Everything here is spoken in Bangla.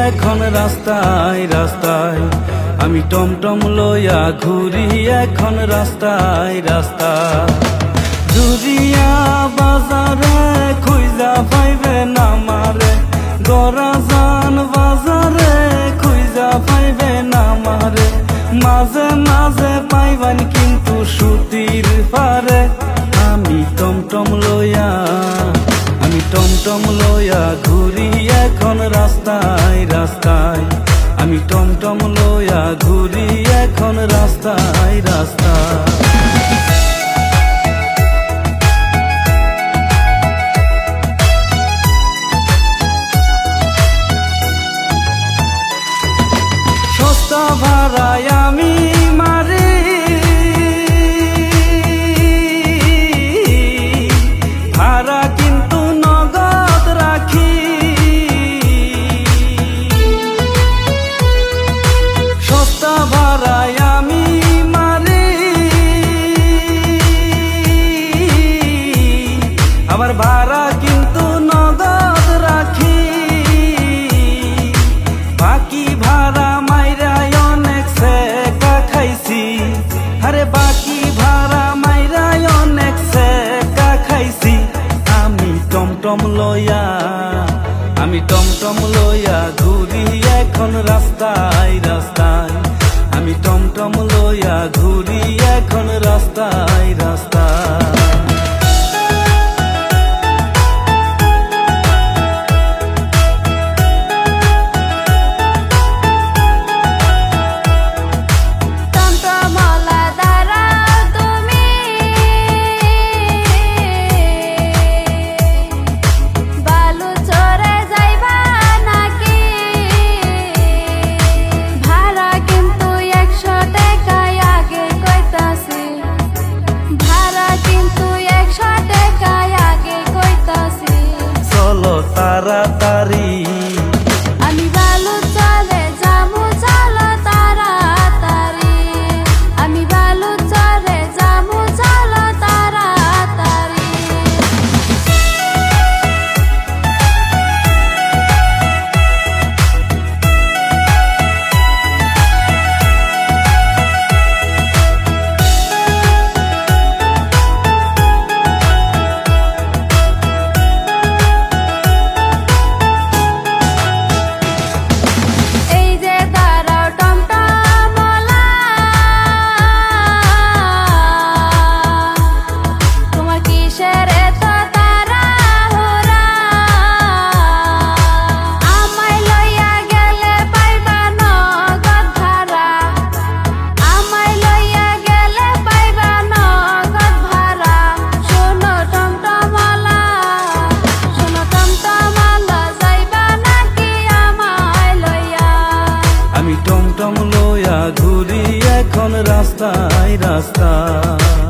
এখন রাস্তায় রাস্তায়, আমি টমটম লইয়া ঘুরি এখন রাস্তায় রাস্তায়। জুরিয়া বাজারে খুঁজা পাইবে না মারে, গরাজান বাজারে খুঁজা পাইবে না মারে। মাঝে মাঝে পাইবেন কিন্তু সুতির পারে। আমি টমটম লইয়া ঘুরি এখন রাস্তায় রাস্তায়, আমি টমটম লইয়া ঘুরি এখন রাস্তায় রাস্তায়। সস্তা ভাড়ায় আমি মারি, ভাড়া কিন্তু নগদ রাখি। সস্তা ভাড়ায় আমি মারি, আবার ভাড়া কিন্তু নগদ রাখি। বাকি ভাড়া মাইরাই অনেক সেকা খাইছি, আরে বাকি ভাড়া মাইরাই অনেক সেকা খাইছি। আমি টমটম লইয়া ঘুরি এখন রাস্তায় রাস্তায়, আমি টমটম লইয়া ঘুরি এখন রাস্তায় রাস্তায়। তাড়াতাড়ি আমি বালু চলে যামু, চলো তাড়াতাড়ি। আমি বালু চলে যামু, চলো তাড়াতাড়ি। টমটম লইয়া ঘুরি এখন রাস্তায় রাস্তায়।